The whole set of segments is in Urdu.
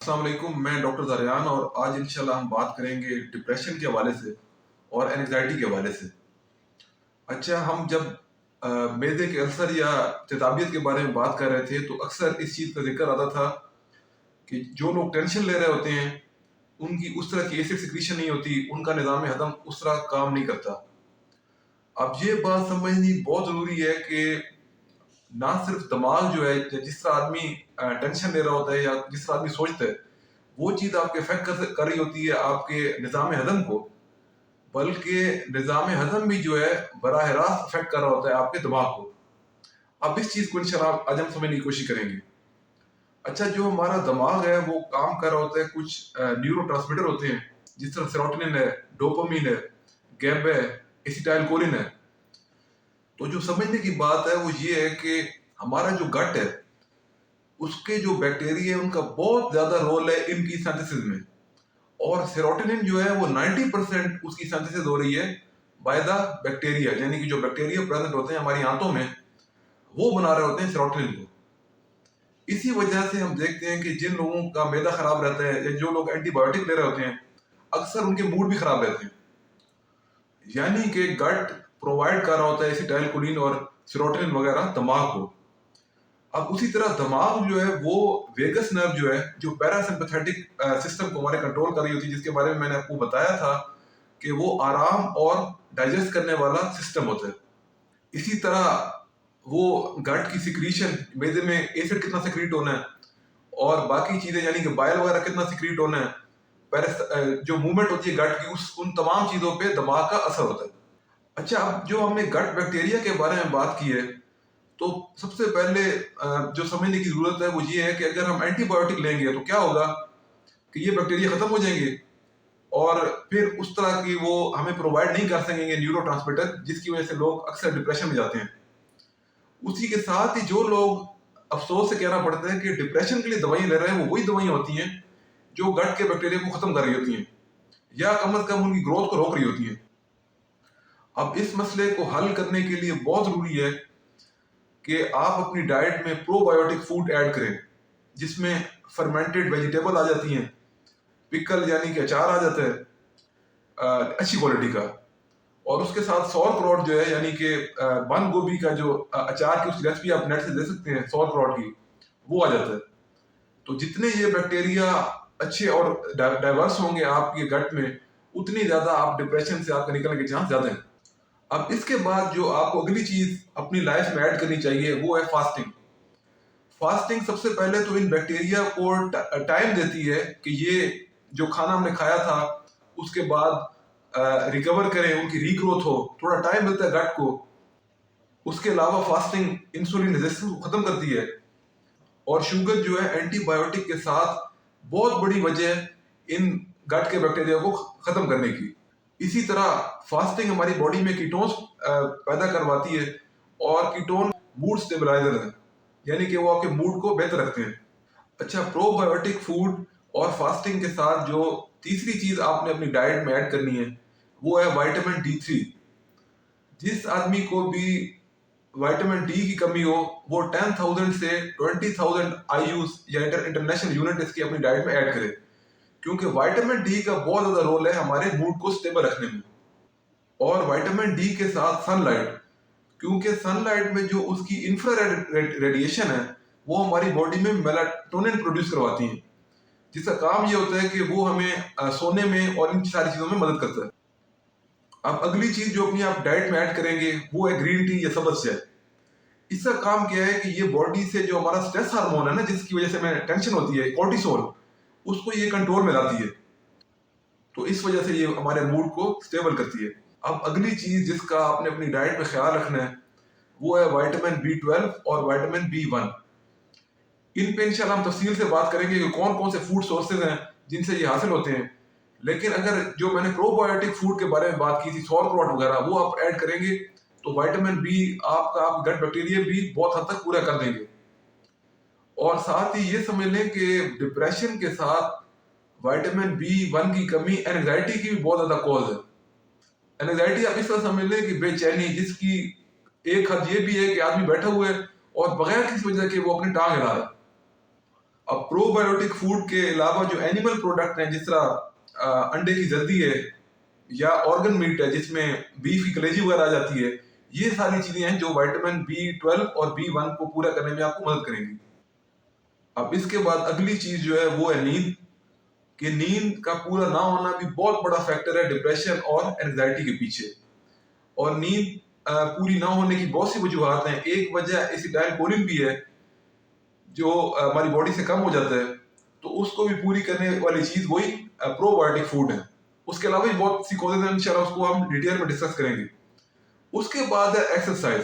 السلام علیکم، میں ڈاکٹر زریان اور آج انشاءاللہ ہم بات کریں گے ڈپریشن کے حوالے سے اور اینگزائٹی کے حوالے سے۔ اچھا، ہم جب معدے کے السر یا تیزابیت کے بارے میں بات کر رہے تھے تو اکثر اس چیز کا ذکر آتا تھا کہ جو لوگ ٹینشن لے رہے ہوتے ہیں ان کی اس طرح کی ایسڈ سیکریشن نہیں ہوتی، ان کا نظام ہضم اس طرح کام نہیں کرتا۔ اب یہ بات سمجھنی بہت ضروری ہے کہ نہ صرف دماغ جو ہے، جس طرح آدمی ٹینشن لے رہا ہوتا ہے یا جس طرح آدمی سوچتا ہے وہ چیز آپ کے افیکٹ کر رہی ہوتی ہے آپ کے نظام ہضم کو، بلکہ نظام ہضم بھی جو ہے براہ راست افیکٹ کر رہا ہوتا ہے آپ کے دماغ کو۔ اب اس چیز کو انشاءاللہ آج ہم سمجھنے کی کوشش کریں گے۔ اچھا، جو ہمارا دماغ ہے وہ کام کر رہا ہوتا ہے، کچھ نیورو ٹرانسمیٹر ہوتے ہیں جس طرح سیروٹونن ہے، ڈوپامین ہے، گیب ہے، ایسیٹائل کولن ہے۔ تو جو سمجھنے کی بات ہے وہ یہ ہے کہ ہمارا جو گٹ ہے اس کے جو بیکٹیریا ہیں ان کا بہت زیادہ رول ہے ان کی سینتھسس میں، اور سیروٹونن جو ہے وہ 90% اس کی سینتھسس ہو رہی ہے بائی دا بیکٹیریا، یعنی کہ جو بیکٹیریا پریزنٹ ہوتے ہیں ہماری آنتوں میں وہ بنا رہے ہوتے ہیں سیروٹونن کو۔ اسی وجہ سے ہم دیکھتے ہیں کہ جن لوگوں کا معدہ خراب رہتا ہے یا جو لوگ اینٹی بایوٹک لے رہے ہوتے ہیں اکثر ان کے موڈ بھی خراب رہتے ہیں، یعنی کہ گٹ پرووائڈ کر رہا ہوتا ہے ایسیٹائل کولین اور سیروٹونن وغیرہ دماغ کو۔ اب اسی طرح دماغ جو ہے وہ ویگس نرو جو ہے، جو پیرا سمپیتھیٹک سسٹم کو ہمارے کنٹرول کر رہی ہوتی ہے، جس کے بارے میں نے آپ کو بتایا تھا کہ وہ آرام اور ڈائجسٹ کرنے والا سسٹم ہوتا ہے۔ اسی طرح وہ گٹ کی سیکریشن، معدے میں ایسڈ کتنا سیکریٹ ہونا ہے اور باقی چیزیں یعنی کہ بائل وغیرہ کتنا سیکریٹ ہونا ہے، جو موومنٹ ہوتی ہے گٹ کی، ان تمام چیزوں پہ دماغ کا اثر ہوتا ہے۔ اچھا، اب جو ہم نے گٹ بیکٹیریا کے بارے میں بات کی ہے تو سب سے پہلے جو سمجھنے کی ضرورت ہے وہ یہ ہے کہ اگر ہم اینٹی بایوٹک لیں گے تو کیا ہوگا کہ یہ بیکٹیریا ختم ہو جائیں گے اور پھر اس طرح کی وہ ہمیں پرووائڈ نہیں کر سکیں گے نیورو ٹرانسمیٹر، جس کی وجہ سے لوگ اکثر ڈپریشن میں جاتے ہیں۔ اسی کے ساتھ ہی جو لوگ افسوس سے کہنا پڑتا ہے کہ ڈپریشن کے لیے دوائیں لے رہے ہیں، وہ وہی دوائیں ہوتی ہیں جو گٹ کے بیکٹیریا کو ختم کر رہی ہوتی ہیں یا کم از کم ان کی گروتھ کو روک رہی ہوتی ہیں۔ اب اس مسئلے کو حل کرنے کے لیے بہت ضروری ہے کہ آپ اپنی ڈائٹ میں پرو بایوٹک فوڈ ایڈ کریں، جس میں فرمنٹڈ ویجیٹیبل آ جاتی ہیں، پکل یعنی کہ اچار آ جاتا ہے اچھی کوالٹی کا، اور اس کے ساتھ سور کراٹ جو ہے یعنی کہ بند گوبھی کا جو اچار کی اس کی ریسپی آپ نیٹ سے دے سکتے ہیں سور کراٹ کی، وہ آ جاتا ہے۔ تو جتنے یہ بیکٹیریا اچھے اور ڈائیورس ہوں گے آپ کے گٹ میں، اتنی زیادہ آپ ڈپریشن سے آپ کے نکلنے کے چانس زیادہ ہیں۔ اب اس کے بعد جو آپ کو اگلی چیز اپنی لائف میں ایڈ کرنی چاہیے وہ ہے فاسٹنگ۔ فاسٹنگ سب سے پہلے تو ان بیکٹیریا کو ٹائم دیتی ہے کہ یہ جو کھانا ہم نے کھایا تھا اس کے بعد ریکور کریں، ان کی ری گروتھ ہو، تھوڑا ٹائم ملتا ہے گٹ کو۔ اس کے علاوہ فاسٹنگ انسولین ریزسٹنس کو ختم کرتی ہے، اور شوگر جو ہے اینٹی بایوٹک کے ساتھ بہت بڑی وجہ ان گٹ کے بیکٹیریا کو ختم کرنے کی۔ اسی طرح فاسٹنگ ہماری باڈی میں کیٹونز پیدا کرواتی ہے، اور کیٹون موڈ سٹیبلائزر ہیں، یعنی کہ وہ آپ کے موڈ کو بہتر رکھتے ہیں۔ اچھا، پرو بایوٹک فوڈ اور فاسٹنگ کے ساتھ جو تیسری چیز آپ نے اپنی ڈائٹ میں ایڈ کرنی ہے وہ ہے وائٹامن D3۔ جس آدمی کو بھی وائٹامن ڈی کی کمی ہو وہ 10,000 سے 20,000 IU's یا انٹرنیشنل یونٹ اس کی اپنی ڈائٹ میں ایڈ کرے، کیونکہ وائٹامن ڈی کا بہت زیادہ رول ہے ہمارے موڈ کو سٹیبل رکھنے میں۔ اور وائٹامن ڈی کے ساتھ سن لائٹ، کیونکہ سن لائٹ میں جو اس کی انفرا ریڈیشن ہے وہ ہماری باڈی میں میلاٹونن پروڈیوس کرواتی ہیں، جس کا کام یہ ہوتا ہے کہ وہ ہمیں سونے میں اور ان ساری چیزوں میں مدد کرتا ہے۔ اب اگلی چیز جو اپنی آپ ڈائٹ میں ایڈ کریں گے وہ ہے گرین ٹی یا سبز چائے۔ اس کا کام کیا ہے کہ یہ باڈی سے جو ہمارا سٹریس ہارمون ہے نا، جس کی وجہ سے ہمیں ٹینشن ہوتی ہے، کورٹیسول، اس کو یہ کنٹرول میں لاتی ہے، تو اس وجہ سے یہ ہمارے موڈ کو سٹیبل کرتی ہے۔ اب اگلی چیز جس کا آپ نے اپنی ڈائٹ میں خیال رکھنا ہے وہ ہے وائٹامن B12 اور وائٹامن B1۔ ان پہ انشاءاللہ ہم تفصیل سے بات کریں گے کہ کون کون سے فوڈ سورسز ہیں جن سے یہ حاصل ہوتے ہیں، لیکن اگر جو میں نے پرو بایوٹک فوڈ کے بارے میں بات کی تھی، سور کراٹ وغیرہ، وہ آپ ایڈ کریں گے تو وائٹامن B آپ کا گٹ بیکٹیریا بھی بہت حد تک پورا کر دیں گے۔ اور ساتھ ہی یہ سمجھ لیں کہ ڈپریشن کے ساتھ وائٹامن B1 کی کمی اینگزائٹی کی بھی بہت زیادہ کوز ہے۔ اینگزائٹی آپ اس طرح سمجھ لیں کہ بے چینی، جس کی ایک حد یہ بھی ہے کہ آدمی بیٹھا ہوا ہے اور بغیر کسی وجہ کے وہ اپنی ٹانگ ہلا رہا ہے۔ اب پرو بایوٹک فوڈ کے علاوہ جو اینیمل پروڈکٹ ہیں جس طرح انڈے کی زردی ہے یا آرگن میٹ ہے جس میں بیف کی کلیجی وغیرہ آ جاتی ہے، یہ ساری چیزیں ہیں جو وائٹامن B12 اور B1 کو پورا کرنے میں آپ کو مدد کریں گی۔ اب اس کے بعد اگلی چیز جو ہے وہ ہے نیند، کہ نیند کا پورا نہ ہونا بھی بہت بڑا فیکٹر ہے ڈپریشن اور اینگزائٹی کے پیچھے۔ اور نیند پوری نہ ہونے کی بہت سی وجوہات ہیں۔ ایک وجہ ایسیٹائل کولین بھی ہے جو ہماری باڈی سے کم ہو جاتا ہے، تو اس کو بھی پوری کرنے والی چیز وہی پرو بایوٹک فوڈ ہے۔ اس کے علاوہ بھی بہت سی کوزز ہیں، انشاءاللہ اس کو ہم ڈیٹیل میں ڈسکس کریں گے۔ اس کے بعد ہے ایکسرسائز،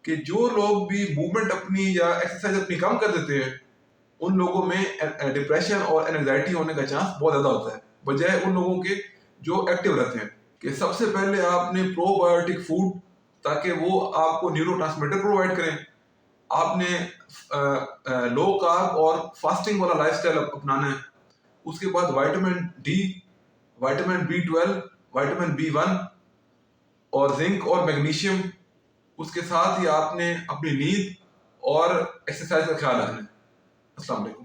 کہ جو لوگ بھی موومنٹ اپنی یا ایکسرسائز اپنی کم کر دیتے ہیں ان لوگوں میں ڈپریشن اور اینگزائٹی ہونے کا چانس بہت زیادہ ہوتا ہے، بجائے ان لوگوں کے جو ایکٹیو رہتے ہیں۔ کہ سب سے پہلے آپ نے پرو بایوٹک فوڈ، تاکہ وہ آپ کو نیورو ٹرانسمیٹر پرووائڈ کریں، آپ نے لو کارب اور فاسٹنگ والا لائف اسٹائل اپنانا ہے۔ اس کے بعد vitamin D, vitamin B12، vitamin B1 اور زنک اور میگنیشیم۔ اس کے ساتھ ہی آپ نے اپنی نیند اور ایکسرسائز کا خیال رکھنا ہے۔ السلام علیکم۔